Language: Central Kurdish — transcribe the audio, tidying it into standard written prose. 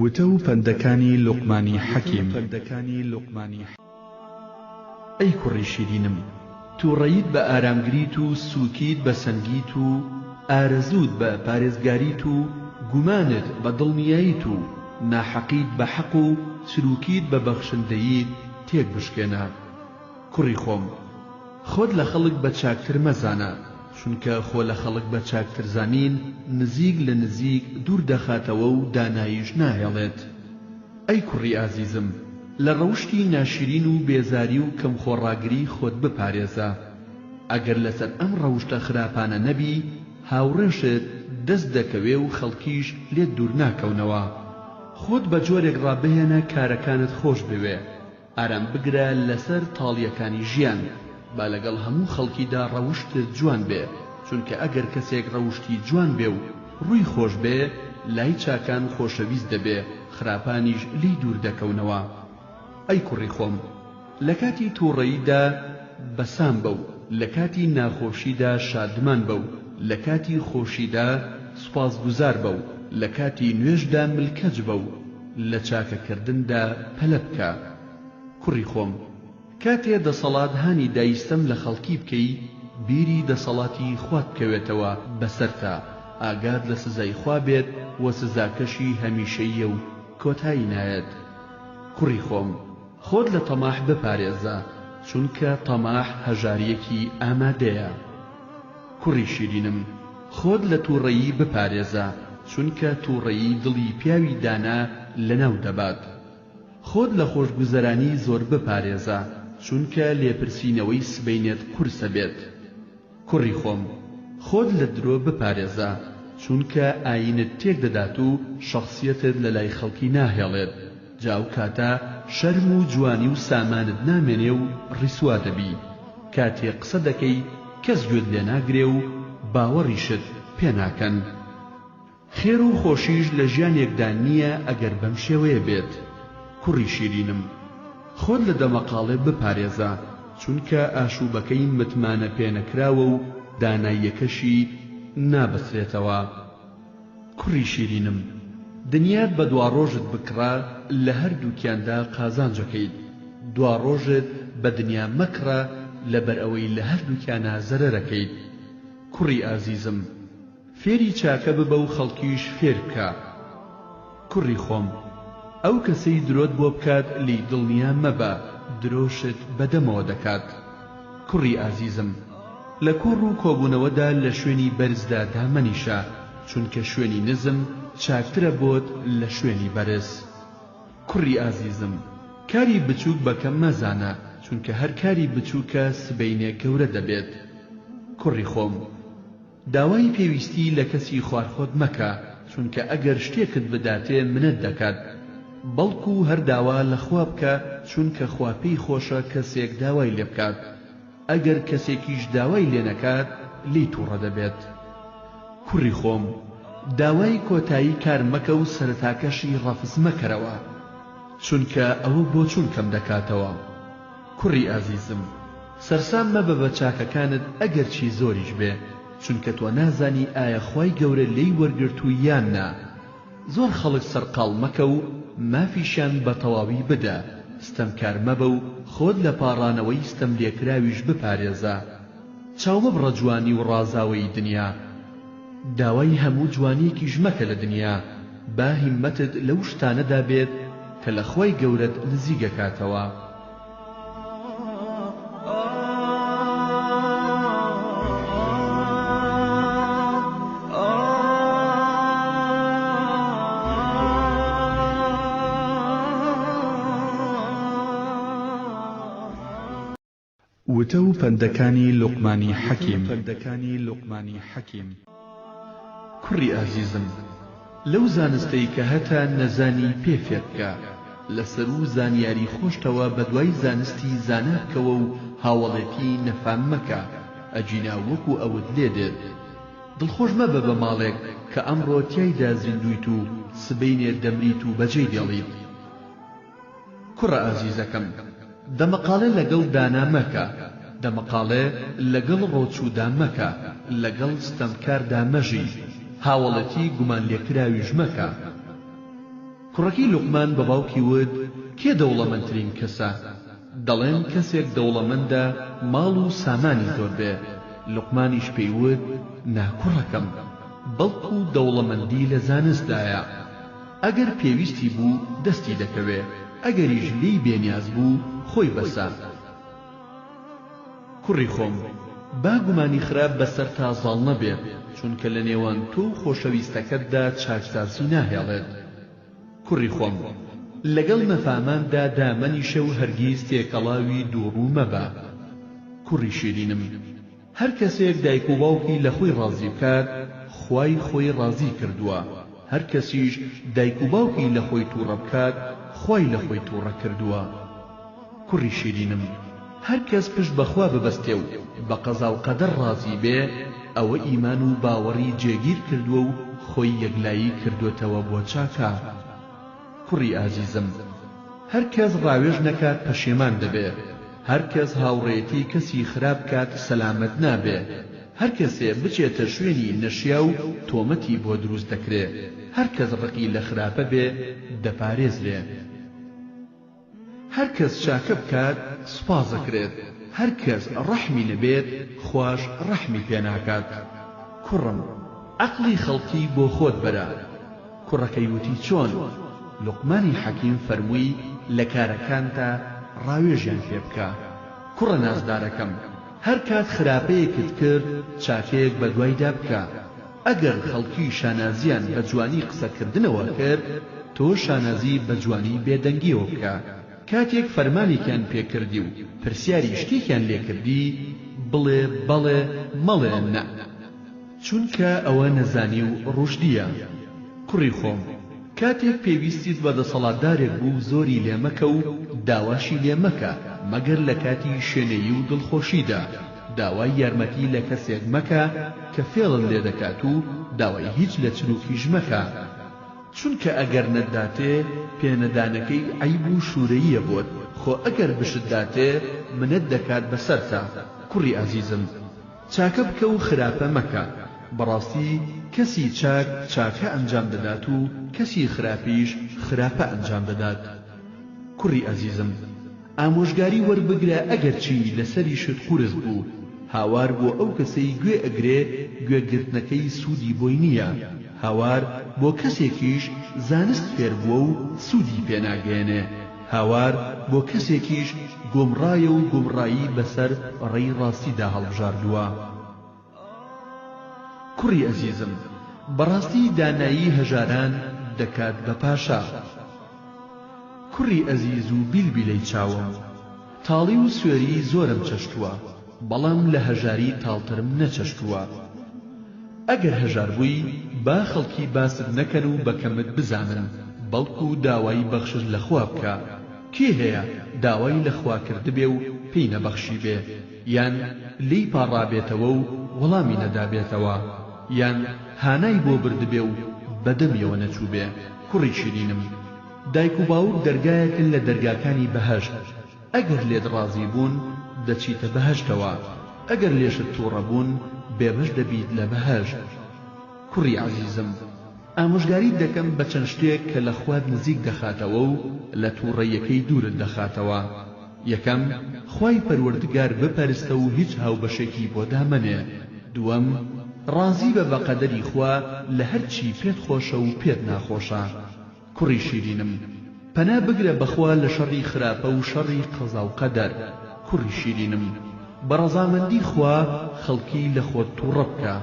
وتە و پەندەکانی لوقمانی حەکیم. ئەی کوڕی شیرینم، تووڕەیت بە ئارامگریت و سووکیت بە سەنگیت و ئارەزوت بە پارێزگاریت و گومانت بە دڵنیاییت و ناحەقیت بە حەق و سلوکیت بە بەخشندەییت تێک بشکێنە. کوڕی خۆم، خۆت لە خەڵک بە چاکتر مەزانە، چونکە خۆ لە خەڵک بە چاکتر زانین نزیک لە نزیک دوور دەخاتەوە و داناییش ناهێڵێت. ئەی کوڕی ئازیزم، لە ڕەوشتی ناشرین و بێزاری و کەم خۆڕاگری خۆت بپارێزە. ئەگەر لەسەر ئەم ڕەوشتە خراپانە نەبی، هاوڕێشت دەست دەکەوێ و خەڵکیش لێت دوور ناکەونەوە. خۆت بە جۆرێک ڕابهێنە کارەکانت خۆش بوێ، ئارام بگرە لەسەر تاڵیەکانی ژیان، با لەگەڵ هەموو خەڵکیدا ڕەوشتت جوان بێ، چونکە ئەگەر کەسێک ڕەوشتی جوان بێ و ڕووی خۆش بێ، لای چاکان خۆشەویست دەبێ، خراپانیش لی دوور دەکەونەوە. ئەی کوڕی خۆم، لە کاتی تووڕەییدا بەسام بە و لە کاتی ناخۆشیدا شادمان بە و لە کاتی خۆشیدا سوپاسگوزار بە و لە کاتی نوێژدا ملکەج بە و لە چاکەکردندا پەلە بکە. کوڕی خۆم، کاتێ دەسەڵات هانی دایستەم لە خەڵکی بکەی، بیری دەسەڵاتی خوات بکەوێتەوە بەسەرتا، ئاگاد لە سزای خوا بێت و سزاکەشی هەمیشەییە و کۆتایی نایەت. کوڕی خۆم، خۆت لە تەماح بپارێزە، چونکە تەماح هەژاریەکی ئامادەیە. کوڕی شیرینم، خۆت لە تووڕەیی بپارێزە، چونکە تووڕەیی دڵی پیاوی دانا لەناو دەبات. خۆت لە خۆشگوزەرانی زۆر بپارێزە، چونکە لێپرسینەوەی سبەینێت قورسە بێت. کوڕی خۆم، خۆت لە درۆ بپارێزە، چونکە ئاینت تێک دەدات و شەخسیەتت لە لای خەڵکی ناهێڵێت، جاو کاتە شەرم و جوانی و سامانت نامێنێ و ڕیسوا دەبی. کاتێ قسە دەکەی کەس گوێت لێ ناگرێ و باوەڕیشت پێ ناکەن. خێر و خۆشیش لە ژیانێکدا نییە ئەگەر بەم شێوەیە بێت. کوڕی شیرینم، خۆت لە دەمەقاڵێ بپارێزە، چونکە ئاشوبەکەی متمانە پێنەکراوە و داناییەکەشی نابەسرێتەوە. کوڕی شیرینم، دنیات بە دوا ڕۆژت بکڕا، لە هەردووکیاندا قازانجەکەیت. دوا ڕۆژت بە دنیا مەکڕە، لەبەر ئەوەی لە هەردووکیانە زەرەرەکەیت. کوڕی ئازیزم، فێری چاکە ببە و خەڵکیش فێر بکە. کوڕی خۆم، ئەو کەسەی درۆت بۆ بکات لی دڵنیا مەبە، درۆشت بەدەمەوە دەکات. کوڕی ئازیزم، لە کوڕ و کۆبوونەوەدا لە شوێنی بەرزدا دامەنیشە، چونکە شوێنی نزم چاکترە بۆت لە شوێنی بەرز. کوڕی ئازیزم، کاری بچووک بەکەم مەزانە، چونکە هەر کاری بچووکە سبەینێ گەورە دەبێت. کوڕی خۆم، داوای پێویستی لە کەسی خوارخۆت مەکە، چونکە ئەگەر شتێکت بداتێ منەت دەکات، بەڵکو هەر داوا لە خوا بکە، چونکە خوا پێی خۆشە کەسێک داوای لێ بکات. ئەگەر کەسێکیش داوای لێ نەکات، لی تووڕە دەبێت. کوڕی خۆم، داوای کۆتایی کار مەکە و سەرەتاکەشی ڕەفز مەکەرەوە، چونکە ئەوە بۆ چونکەم دەکاتەوە. کوڕی ئازیزم، سەرسام مەبە بە چاکەکانت ئەگەر چی زۆریش بێ، چونکە تۆ نازانی ئایا خوای گەورە لێی وەرگرتو یان نا. زۆر خەڵک سەرقاڵ مەکە و مافیشیان بە تەواوی بدە، ستەمکار مەبە و خۆت لە پاڕانەوەی ستەم لێکراویش بپارێزە. چاو مەبڕە جوانی و ڕازاوەی دنیا، داوای هەموو جوانیەکیش مەکە لە دنیا، با هیممەتت لەو شتانەدا بێت کە لە خوای گەورەت نزیگەکاتەوە. وتە و پەندەکانی لوقمانی حەکیم. کوڕی ئازیزم، لەو زانستەی کە هەتا نەزانی پێ فێر بکە، لەسەر و زانیاری خۆشتەوە بە دوای زانستی زانە بکەوە و هاوڵێتی نەفام مەکە، ئەجینا وەکو ئەوت لێ دێت. دڵخۆش مەبە بە ماڵێک کە ئەمڕۆ تیایدا زیندویت و سبەینێ دەمریت و بەجێ دێڵیت. کوڕە ئازیزەکەم، دەمەقاڵێ لەگەڵ دانا مەکە، دەمەقاڵێ لەگەڵ ڕۆچوودا مەکە، لەگەڵ ستەمکاردا مەژی، هاوڵەتی گومان لێکراویش مەکە. کوڕەکەی لوقمان بە باوکی وت کێ دەوڵەمەندترین کەسە؟ دەڵێن کەسێک دەوڵەمەندە ماڵ و سامانی زۆر بێ. لوقمانیش پێی وت نا کوڕەکەم، بەڵکو دەوڵەمەندی لە زانستدایە. ئەگەر پێویستی بوو دەستی دەکەوێ، ئەگەریش لێی بێنیاز بوو خۆی بەسە. کوڕی خۆم، با گومانی خراپ بەسەر تا زاڵ نەبێت، چونکە لە نێوان تۆ و خۆشەویستەکەتدا چاکسازی ناهێڵێت. کوڕی خۆم، لەگەڵ نەفاماندا دامەنیشە و هەرگیز تێکەڵاوی دووڕوو مەبە. کوڕی شیرینم، هەر کەسێک دایک و باوکی لە خۆی ڕازی بکات، خوای خۆی ڕازی کردووە. هەر کەسیش دایک و باوکی لە خۆی تووڕە بکات، خوای لە خۆی تووڕە کردووە. کوڕی شیرینم، هەر کەس پشت بەخوا ببەستێ و بە قەزا و قەدەر ڕازی بێ، ئەوە ئیمان و باوەڕی جێگیر کردووە و خۆی یەکلایی کردوێتەوە بۆ چاکە. کوڕی ئازیزم، هەر کەس ڕاوێژ نەکات پەشێمان دەبێ. هەر کەس هاوڕێتی کەسی خراپ کات سەلامەت نابێ. هەر کەسێ بچێتە شوێنی نەشیا و تۆمەتی بۆ دروست دەکرێ. هەر کەس ڕقی لە خراپە بێ دەپارێزرێ. هەر کەس چاکە بکات سوپاس دەکرێت. هەر کەس ڕەحمی لەبێت خوش ڕەحمی پێناکات. کوڕم، عەقڵی خەڵکی بۆ خۆت بەرە. کوڕەکەی وتی چۆن؟ لوقمانی حەکیم فەرمووی لە کارەکانتە ڕاوێژیان پێ بکە. کوڕە نازدارەکەم، هەر کات خراپەیەکت کرد چاکەیەک بە دوایدا بکە. ئەگەر خەڵکی شانازیان بە جوانی قسەکردنەوە کرد، تۆ شانازی بە جوانی بێدەنگیەوە بکە. کاتێک فەرمانێکیان پێکردی و پرسیاری شتێکیان لێکردی، بڵێ بەڵێ مەڵێ نە، چونکە ئەوە نەزانی و ڕوشدیە. کوڕی خۆم، کاتێک پێویستیت بە دەسەڵاتدارێک بوو زۆری لێ مەکە و داواشی لێ مەکە مەگەر لە کاتی شوێنەیی و دڵخۆشیدا. داوای یارمەتی لە کەسێک مەکە کە فێڵت لێ دەکات و داوای هیچ لە چروکیش مەکە، چونکە ئەگەر نەتداتێ پێنەدانەکەی عەیب و شوورەییە بۆت، خۆ ئەگەر بشتداتێ منەت دەکات بەسەرتا. کوڕی ئازیزم، چاکە بکە و خراپە مەکە. بەڕاستی کەسی چاک چاکە ئەنجام دەدات و کەسی خراپیش خراپە ئەنجام دەدات. کوڕی ئازیزم، ئامۆژگاری وەربگرە ئەگەر چی لەسەری شت قورس بوو، هاوار بۆ ئەو کەسەی گوێ ئەگرێ گوێگرتنەکەی سوودی بۆی نییە. هاوار بۆ کەسێکیش زانست فێر بووە و سوودی پێناگەێنێ. هاوار بۆ کەسێکیش گۆمڕایە و گۆمڕایی بەسەر ڕێی ڕاستیدا هەڵبژاردووە. کوڕی ئەزیزم، بەڕاستی دانایی هەژاران دەکات بە پاشا. کوڕی ئەزیز و بیلبیلەی چاوم، تاڵی و سوێری زۆرم چەشتووە، بەڵام لە هەژاری تاڵترم نەچەشتووە. ئەگەر هەژار بووی با خەڵکی باست نەکەن و بەکەمت بزانن، بەڵکو داوای بەخشش لەخوا بکە. کێ هەیە داوای لەخوا کردبێ و پێی نەبەخشی بێ، یان لی پاڕابێتەوە و وەڵامی نەدابێتەوە، یان هانای بۆ بردبێ و بەدەمیەوە نەچوو بێ؟ کوڕی شیرینم، دایک و باوک دەرگایەکن لە دەرگاکانی بەهەشت. ئەگەر لێت ڕازی بوون دەچیتە بەهەشتەوە، ئەگەر لێشت تووڕە بوون بێبەش دەبیت لە بەهەشت. کوڕی عەزیزم، ئامۆژگاریت دەکەم بە چەند شتێک کە لە خوات نزیک دەخاتەوە و لە تووڕەیەکەی دوورت دەخاتەوە. یەکەم، خوای پەروەردگار بپەرستە و هیچ هاوبەشێکی بۆ دامەنێ. دووەم، ڕازی بە بەقەدەری خوا لە هەرچی پێت خۆشە و پێت ناخۆشە. کوڕی شیرینم، پەنا بگرە بەخوا لە شەڕی خراپە و شەڕی قەزا و قەدەر. کوڕی شیرینم، بە ڕەزامەندی خوا خەڵکی لە خۆت تووڕە بکە.